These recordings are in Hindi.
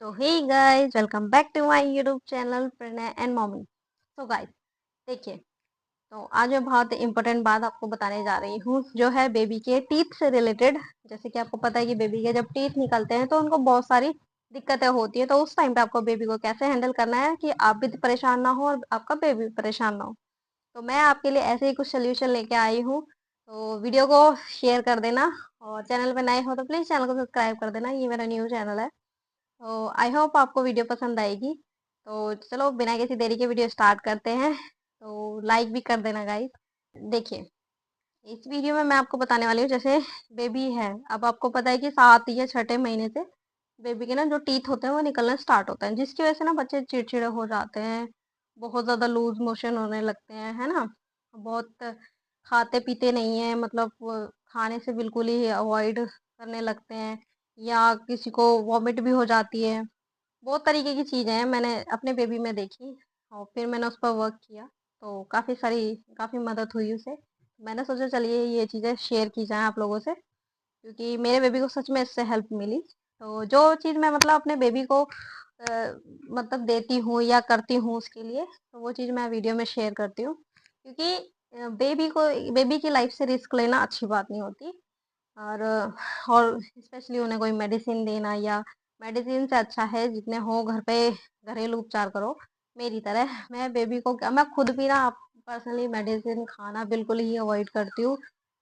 तो hey guys, welcome back to my YouTube channel Pranay and mommy. तो गाइस, देखिए, तो आज मैं बहुत इंपॉर्टेंट बात आपको बताने जा रही हूँ, जो है बेबी के टीथ से रिलेटेड। जैसे कि आपको पता है कि बेबी के जब टीथ निकलते हैं तो उनको बहुत सारी दिक्कतें होती है। तो उस टाइम पे आपको बेबी को कैसे हैंडल करना है कि आप भी परेशान ना हो और आपका बेबी भी परेशान ना हो। तो मैं आपके लिए ऐसे ही कुछ सोल्यूशन लेके आई हूँ। तो वीडियो को शेयर कर देना, और चैनल पे नए हो तो प्लीज़ चैनल को सब्सक्राइब कर देना। ये मेरा न्यू चैनल है। तो आई होप आपको वीडियो पसंद आएगी। तो चलो बिना किसी देरी के वीडियो स्टार्ट करते हैं। तो लाइक भी कर देना गाइस। देखिए, इस वीडियो में मैं आपको बताने वाली हूँ, जैसे बेबी है, अब आपको पता है कि 7 या छठे महीने से बेबी के ना जो टीथ होते हैं वो निकलना स्टार्ट होता है, जिसकी वजह से ना बच्चे चिड़चिड़े हो जाते हैं, बहुत ज़्यादा लूज मोशन होने लगते हैं, है ना। बहुत खाते पीते नहीं है, मतलब वो खाने से बिल्कुल ही अवॉइड करने लगते हैं, या किसी को वॉमिट भी हो जाती है। बहुत तरीके की चीज़ें हैं, मैंने अपने बेबी में देखी और फिर मैंने उस पर वर्क किया। तो काफ़ी मदद हुई उसे। मैंने सोचा चलिए ये चीज़ें शेयर की जाएँ आप लोगों से, क्योंकि मेरे बेबी को सच में इससे हेल्प मिली। तो जो चीज़ मैं मतलब अपने बेबी को मतलब देती हूँ या करती हूँ उसके लिए, तो वो चीज़ मैं वीडियो में शेयर करती हूँ, क्योंकि बेबी की लाइफ से रिस्क लेना अच्छी बात नहीं होती। और और स्पेशली उन्हें कोई मेडिसिन देना, या मेडिसिन से अच्छा है जितने हो घर पे घरेलू उपचार करो। मेरी तरह मैं बेबी को क्या, मैं खुद भी ना पर्सनली मेडिसिन खाना बिल्कुल ही अवॉइड करती हूँ।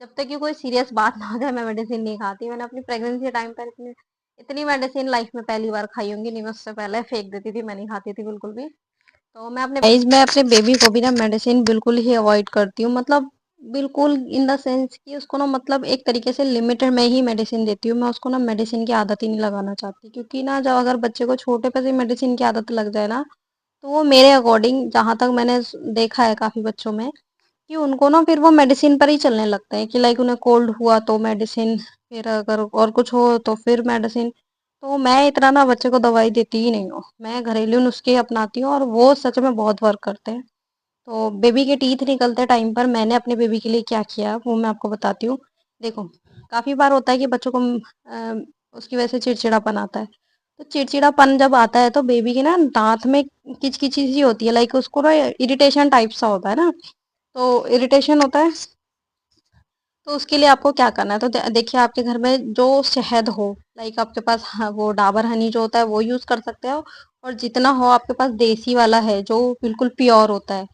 जब तक कि कोई सीरियस बात ना हो जाए मैं मेडिसिन नहीं खाती। मैंने अपनी प्रेगनेंसी टाइम पर इतनी इतनी मेडिसिन लाइफ में पहली बार खाई होंगी, नहीं मैं उससे पहले फेंक देती थी, मैं नहीं खाती थी बिल्कुल भी। तो मैं अपने बेबी को भी ना मेडिसिन बिल्कुल ही अवॉइड करती हूँ, मतलब बिल्कुल इन द सेंस कि उसको ना, मतलब एक तरीके से लिमिटेड में ही मेडिसिन देती हूँ। मैं उसको ना मेडिसिन की आदत ही नहीं लगाना चाहती, क्योंकि ना जब अगर बच्चे को छोटे पे से मेडिसिन की आदत लग जाए ना, तो वो मेरे अकॉर्डिंग, जहाँ तक मैंने देखा है काफ़ी बच्चों में, कि उनको ना फिर वो मेडिसिन पर ही चलने लगते हैं, कि लाइक उन्हें कोल्ड हुआ तो मेडिसिन, फिर अगर और कुछ हो तो फिर मेडिसिन। तो मैं इतना ना बच्चे को दवाई देती ही नहीं हूँ, मैं घरेलू नुस्खे अपनाती हूँ, और वो सच में बहुत वर्क करते हैं। तो बेबी के टीथ निकलते टाइम पर मैंने अपने बेबी के लिए क्या किया वो मैं आपको बताती हूँ। देखो, काफ़ी बार होता है कि बच्चों को उसकी वजह से चिड़चिड़ापन आता है। तो चिड़चिड़ापन जब आता है तो बेबी के ना दांत में किचकिची सी होती है, लाइक उसको ना इरिटेशन टाइप सा होता है ना। तो इरिटेशन होता है, तो उसके लिए आपको क्या करना है, तो देखिए, आपके घर में जो शहद हो, लाइक आपके पास, हाँ, वो डाबर हनी जो होता है वो यूज़ कर सकते हो। और जितना हो आपके पास देसी वाला है जो बिल्कुल प्योर होता है।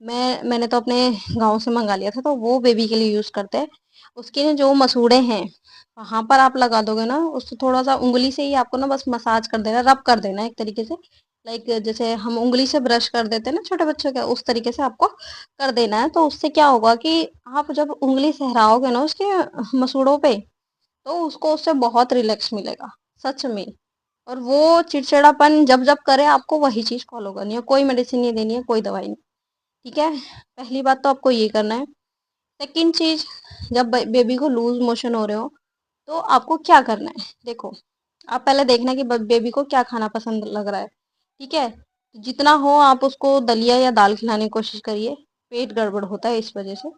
मैंने तो अपने गाँव से मंगा लिया था, तो वो बेबी के लिए यूज़ करते हैं। उसके ना जो मसूड़े हैं, वहाँ पर आप लगा दोगे ना, उसको थोड़ा सा उंगली से ही आपको ना बस मसाज कर देना, रब कर देना एक तरीके से। लाइक जैसे हम उंगली से ब्रश कर देते हैं ना छोटे बच्चों का, उस तरीके से आपको कर देना है। तो उससे क्या होगा कि आप जब उंगली सहराओगे ना उसके मसूड़ों पे, तो उसको उससे बहुत रिलैक्स मिलेगा, सच में। और वो चिड़चिड़ापन जब जब करे आपको वही चीज़ फॉलो करनी है, कोई मेडिसिन नहीं देनी है, कोई दवाई नहीं। ठीक है, पहली बात तो आपको ये करना है। सेकंड चीज़, जब बेबी को लूज मोशन हो रहे हो तो आपको क्या करना है। देखो, आप पहले देखना कि बेबी को क्या खाना पसंद लग रहा है। ठीक है, जितना हो आप उसको दलिया या दाल खिलाने की कोशिश करिए, पेट गड़बड़ होता है इस वजह से।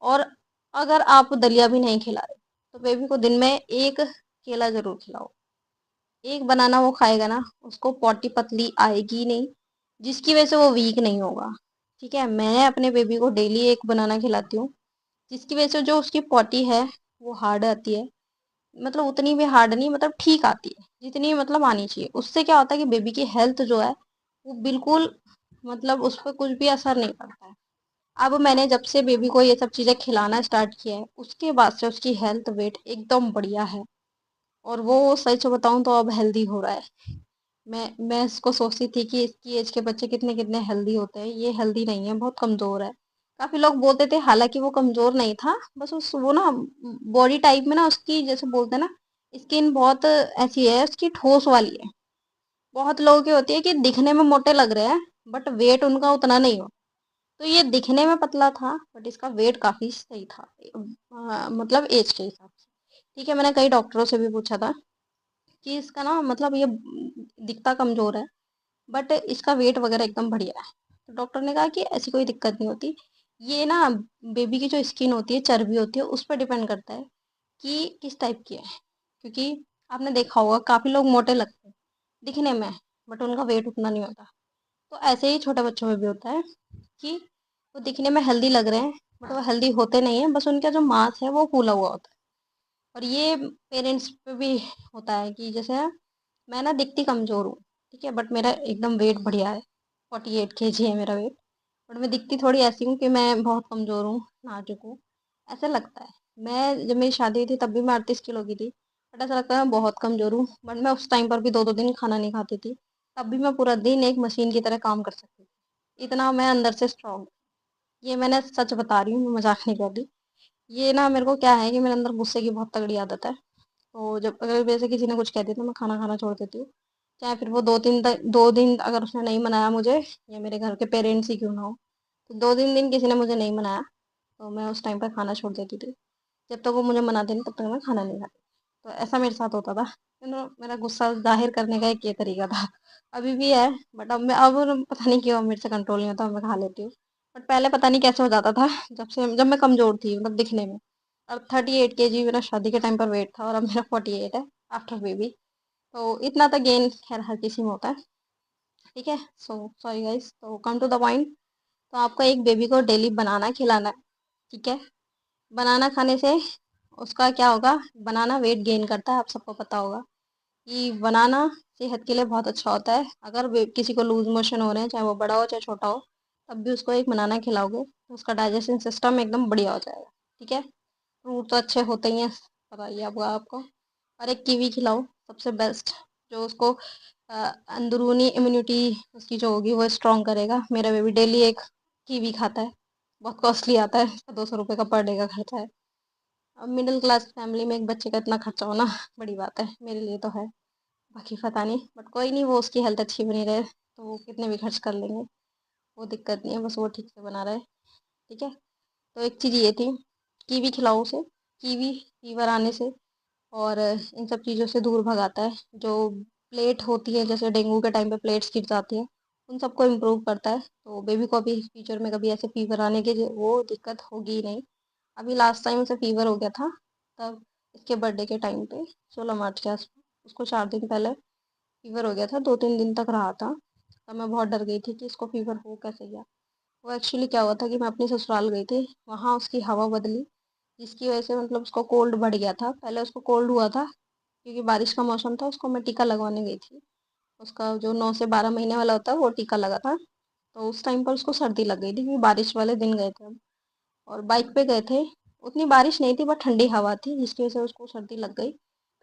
और अगर आप दलिया भी नहीं खिला रहे तो बेबी को दिन में एक केला ज़रूर खिलाओ। एक बनाना वो खाएगा ना, उसको पॉटी पतली आएगी नहीं, जिसकी वजह से वो वीक नहीं होगा। ठीक है, मैं अपने बेबी को डेली एक बनाना खिलाती हूँ, जिसकी वजह से जो उसकी पॉटी है वो हार्ड आती है। मतलब उतनी भी हार्ड नहीं, मतलब ठीक आती है, जितनी मतलब आनी चाहिए। उससे क्या होता है कि बेबी की हेल्थ जो है वो बिल्कुल, मतलब उस पर कुछ भी असर नहीं पड़ता है। अब मैंने जब से बेबी को ये सब चीज़ें खिलाना स्टार्ट किया है, उसके बाद से उसकी हेल्थ वेट एकदम बढ़िया है। और वो सच बताऊं तो अब हेल्दी हो रहा है। मैं इसको सोचती थी कि इसकी एज के बच्चे कितने कितने हेल्दी होते हैं, ये हेल्दी नहीं है, बहुत कमज़ोर है। काफ़ी लोग बोलते थे, हालांकि वो कमज़ोर नहीं था, बस उस वो ना बॉडी टाइप में ना उसकी, जैसे बोलते हैं ना, स्किन बहुत ऐसी है उसकी, ठोस वाली है। बहुत लोगों की होती है कि दिखने में मोटे लग रहे हैं, बट वेट उनका उतना नहीं हो। तो ये दिखने में पतला था, बट इसका वेट काफ़ी सही था, मतलब एज के हिसाब से। ठीक है, मैंने कई डॉक्टरों से भी पूछा था कि इसका ना, मतलब ये दिखता कमज़ोर है, बट इसका वेट वगैरह एकदम बढ़िया है। तो डॉक्टर ने कहा कि ऐसी कोई दिक्कत नहीं होती, ये ना बेबी की जो स्किन होती है, चर्बी होती है, उस पर डिपेंड करता है कि किस टाइप की है। क्योंकि आपने देखा होगा काफ़ी लोग मोटे लगते हैं, दिखने में, बट उनका वेट उतना नहीं होता। तो ऐसे ही छोटे बच्चों में भी होता है कि वो दिखने में हेल्दी लग रहे हैं, बट वो हेल्दी होते नहीं है, बस उनका जो मांस है वो फूला हुआ होता है। और ये पेरेंट्स पे भी होता है कि जैसे मैं ना दिखती कमज़ोर हूँ, ठीक है, बट मेरा एकदम वेट बढ़िया है, 48 kg है मेरा वेट। बट मैं दिखती थोड़ी ऐसी हूँ कि मैं बहुत कमज़ोर हूँ, नाजुक हूँ, ऐसा लगता है। मैं जब मेरी शादी हुई थी तब भी मैं 38 किलो की थी, बट ऐसा लगता है मैं बहुत कमज़ोर हूँ। बट मैं उस टाइम पर भी 2-2 दिन खाना नहीं खाती थी, तब भी मैं पूरा दिन एक मशीन की तरह काम कर सकती थी, इतना मैं अंदर से स्ट्रांग। ये मैंने सच बता रही हूँ, मैं मजाक नहीं कर रही। ये ना मेरे को क्या है कि मेरे अंदर गुस्से की बहुत तगड़ी आदत है। तो जब अगर वैसे किसी ने कुछ कह दिया तो मैं खाना खाना छोड़ देती हूँ, चाहे फिर वो 2 दिन अगर उसने नहीं मनाया मुझे, या मेरे घर के पेरेंट्स ही क्यों ना हो, तो 2-3 दिन किसी ने मुझे नहीं मनाया तो मैं उस टाइम पर खाना छोड़ देती थी। जब तक वो मुझे मनाते नहीं तब तक मैं खाना नहीं खाती। तो ऐसा मेरे साथ होता था, मेरा गुस्सा जाहिर करने का एक ये तरीका था। अभी भी है, बट अब पता नहीं क्यों अब मेरे से कंट्रोल नहीं होता, अब मैं खा लेती हूँ। बट पहले पता नहीं कैसे हो जाता था, जब मैं कमजोर थी मतलब दिखने में। अब 38 kg मेरा शादी के टाइम पर वेट था, और अब मेरा 48 है आफ्टर बेबी। तो इतना तो गेन खैर हर किसी में होता है, ठीक है। सो सॉरी गाइस, तो कम टू द पॉइंट। तो आपको एक बेबी को डेली बनाना खिलाना है, ठीक है। बनाना खाने से उसका क्या होगा, बनाना वेट गेन करता है, आप सबको पता होगा कि बनाना सेहत के लिए बहुत अच्छा होता है। अगर किसी को लूज मोशन हो रहे हैं, चाहे वो बड़ा हो चाहे छोटा हो, तब भी उसको एक बनाना खिलाओगे तो उसका डाइजेशन सिस्टम एकदम बढ़िया हो जाएगा, ठीक है। फ्रूट तो अच्छे होते ही हैं, पता ही है आपको। और एक कीवी खिलाओ, सबसे बेस्ट, जो उसको अंदरूनी इम्यूनिटी उसकी जो होगी वो स्ट्रॉन्ग करेगा। मेरा बेबी डेली एक कीवी खाता है, बहुत कॉस्टली आता है, 200 रुपये का पर डे का खर्चा है। अब मिडिल क्लास फैमिली में एक बच्चे का इतना खर्चा होना बड़ी बात है, मेरे लिए तो है। बाकी पता नहीं, बट कोई नहीं, वो उसकी हेल्थ अच्छी बनी रहे तो वो कितने भी खर्च कर लेंगे, वो दिक्कत नहीं है, बस वो ठीक से बना रहे, ठीक है। तो एक चीज़ ये थी, कीवी खिलाओ उसे। कीवी फीवर आने से और इन सब चीज़ों से दूर भगाता है। जो प्लेट होती है, जैसे डेंगू के टाइम पे प्लेट्स गिर जाती हैं, उन सबको इम्प्रूव करता है। तो बेबी को अभी फ्यूचर में कभी ऐसे फीवर आने की वो दिक्कत होगी ही नहीं। अभी लास्ट टाइम उसे फीवर हो गया था, तब इसके बर्थडे के टाइम पे 16 मार्च के आसपास उसको 4 दिन पहले फीवर हो गया था, 2-3 दिन तक रहा था। तब मैं बहुत डर गई थी कि इसको फीवर हो कैसे गया। वो एक्चुअली क्या हुआ था कि मैं अपनी ससुराल गई थी, वहाँ उसकी हवा बदली, जिसकी वजह से मतलब उसको कोल्ड बढ़ गया था। पहले उसको कोल्ड हुआ था क्योंकि बारिश का मौसम था, उसको मैं टीका लगवाने गई थी। उसका जो 9 से 12 महीने वाला होता है वो टीका लगा था। तो उस टाइम पर उसको सर्दी लग गई थी क्योंकि बारिश वाले दिन गए थे हम, और बाइक पे गए थे। उतनी बारिश नहीं थी बट ठंडी हवा थी, जिसकी वजह से उसको सर्दी लग गई।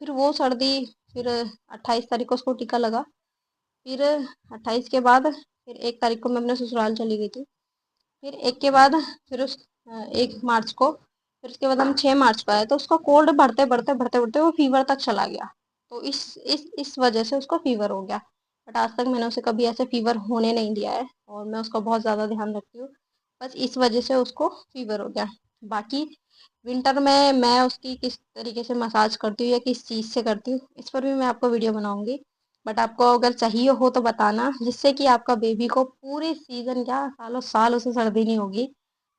फिर वो सर्दी, फिर 28 तारीख को उसको टीका लगा। फिर 28 के बाद फिर 1 तारीख को मैं अपने ससुराल चली गई थी। फिर एक के बाद फिर 1 मार्च को, फिर उसके बाद हम 6 मार्च को आए, तो उसका कोल्ड बढ़ते बढ़ते बढ़ते बढ़ते वो फीवर तक चला गया। तो इस वजह से उसको फीवर हो गया। बट आज तक मैंने उसे कभी ऐसे फीवर होने नहीं दिया है, और मैं उसका बहुत ज़्यादा ध्यान रखती हूँ। बस इस वजह से उसको फीवर हो गया। बाकी विंटर में मैं उसकी किस तरीके से मसाज करती हूँ या किस चीज़ से करती हूँ, इस पर भी मैं आपको वीडियो बनाऊंगी। बट आपको अगर चाहिए हो तो बताना, जिससे कि आपका बेबी को पूरे सीजन क्या सालों साल उसे सर्दी नहीं होगी,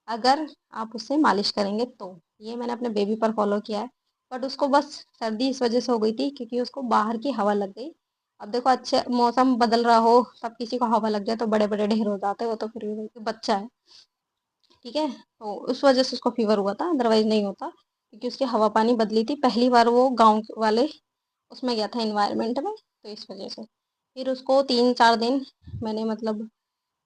अगर आप उससे मालिश करेंगे तो। ये मैंने अपने बेबी पर फॉलो किया है। बट उसको बस सर्दी इस वजह से हो गई थी क्योंकि उसको बाहर की हवा लग गई। अब देखो, अच्छे मौसम बदल रहा हो तब किसी को हवा लग जाए तो बड़े बड़े ढेर हो जाते हैं, वो तो फिर भी बच्चा है, ठीक है। तो उस वजह से उसको फीवर हुआ था, अदरवाइज नहीं होता, क्योंकि उसकी हवा पानी बदली थी। पहली बार वो गांव वाले उसमें गया था इन्वायरमेंट में, तो इस वजह से। फिर उसको 3-4 दिन मैंने मतलब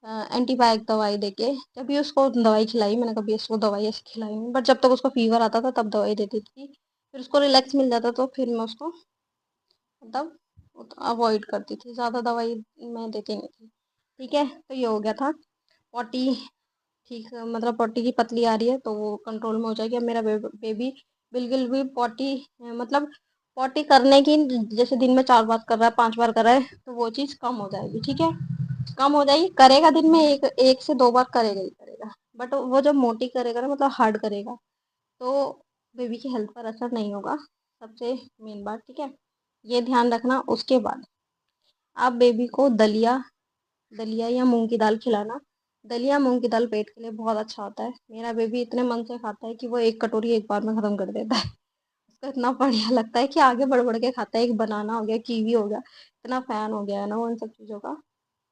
एंटीबायोटिक दवाई देके, जब भी उसको दवाई खिलाई, मैंने कभी उसको दवाई ऐसे खिलाई नहीं, बट जब तक उसको फीवर आता था तब दवाई देती थी। फिर उसको रिलैक्स मिल जाता तो फिर मैं उसको मतलब अवॉइड करती थी, ज़्यादा दवाई मैं देती नहीं थी, ठीक है। तो ये हो गया था पॉटी, ठीक है, मतलब पॉटी की पतली आ रही है तो वो कंट्रोल में हो जाएगी। अब मेरा बेबी बिल्कुल भी पॉटी मतलब पॉटी करने की, जैसे दिन में 4 बार कर रहा है, 5 बार कर रहा है, तो वो चीज़ कम हो जाएगी, ठीक है। कम हो जाएगी, करेगा दिन में एक एक से 2 बार करेगा ही करेगा। बट वो जब मोटी करेगा ना, मतलब हार्ड करेगा, तो बेबी की हेल्थ पर असर नहीं होगा, सबसे मेन बात, ठीक है। ये ध्यान रखना। उसके बाद आप बेबी को दलिया दलिया या मूंग की दाल खिलाना। दलिया मूंग की दाल पेट के लिए बहुत अच्छा होता है। मेरा बेबी इतने मन से खाता है कि वो एक कटोरी एक बार में खत्म कर देता है। उसको इतना बढ़िया लगता है कि आगे बढ़ के खाता है। एक बनाना हो गया, कीवी हो गया, इतना फैन हो गया है ना वो इन सब चीज़ों का।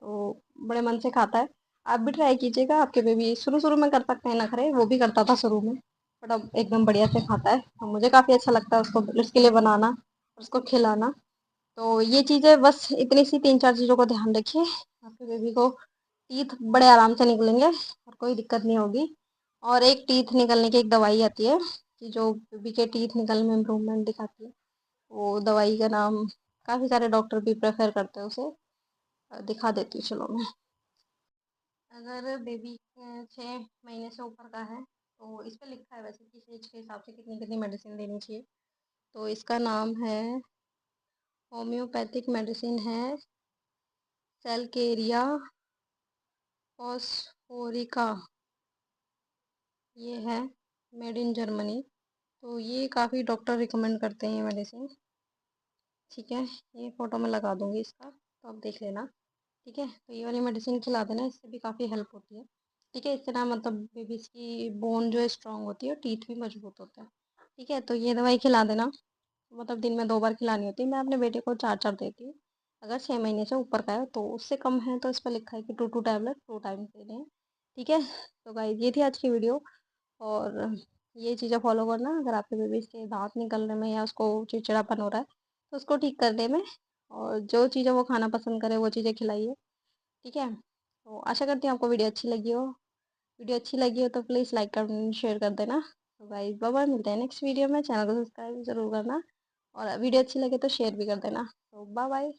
तो बड़े मन से खाता है। आप भी ट्राई कीजिएगा। आपके बेबी शुरू शुरू में कर सकते हैं नखरे, वो भी करता था शुरू में, बट अब एकदम बढ़िया से खाता है। तो मुझे काफ़ी अच्छा लगता है उसको उसके लिए बनाना, उसको खिलाना। तो ये चीज़ें बस इतनी सी 3-4 चीज़ों को ध्यान रखिए। आपके बेबी को टीथ बड़े आराम से निकलेंगे और कोई दिक्कत नहीं होगी। और एक टीथ निकलने की एक दवाई आती है कि जो बेबी के टीथ निकलने में इम्प्रूवमेंट दिखाती है। वो दवाई का नाम काफ़ी सारे डॉक्टर भी प्रेफर करते हैं उसे। दिखा देती हूँ चलो मैं। अगर बेबी 6 महीने से ऊपर का है तो इस पे लिखा है वैसे किस एज के हिसाब से कितनी कितनी मेडिसिन देनी चाहिए। तो इसका नाम है, होम्योपैथिक मेडिसिन है, सेलकेरिया फॉस्फोरिका। ये है मेड इन जर्मनी। तो ये काफ़ी डॉक्टर रिकमेंड करते हैं ये मेडिसिन। ठीक है, ये फ़ोटो में लगा दूंगी इसका, तो आप देख लेना। ठीक है, तो ये वाली मेडिसिन खिला देना, इससे भी काफ़ी हेल्प होती है। ठीक है, इससे ना मतलब बेबीज़ की बोन जो है स्ट्रांग होती है और टीथ भी मजबूत होता है। ठीक है, तो ये दवाई खिला देना। मतलब दिन में 2 बार खिलानी होती है। मैं अपने बेटे को 4-4 देती हूँ। अगर 6 महीने से ऊपर का है तो उससे कम है तो इस पर लिखा है कि 2 टैबलेट 2 टाइम देने हैं। ठीक है, तो गाइस ये थी आज की वीडियो। और ये चीज़ें फॉलो करना अगर आपके बेबी के दांत निकलने में या उसको चिड़चिड़ापन हो रहा है तो उसको ठीक करने में। और जो चीज़ें वो खाना पसंद करे वो चीज़ें खिलाइए। ठीक है, तो आशा करती हूँ आपको वीडियो अच्छी लगी हो। वीडियो अच्छी लगी हो तो प्लीज़ लाइक कर शेयर कर देना। तो गाइस बाय बाय, मिलते हैं नेक्स्ट वीडियो में। चैनल को सब्सक्राइब ज़रूर करना और वीडियो अच्छी लगे तो शेयर भी कर देना। तो बाय बाय।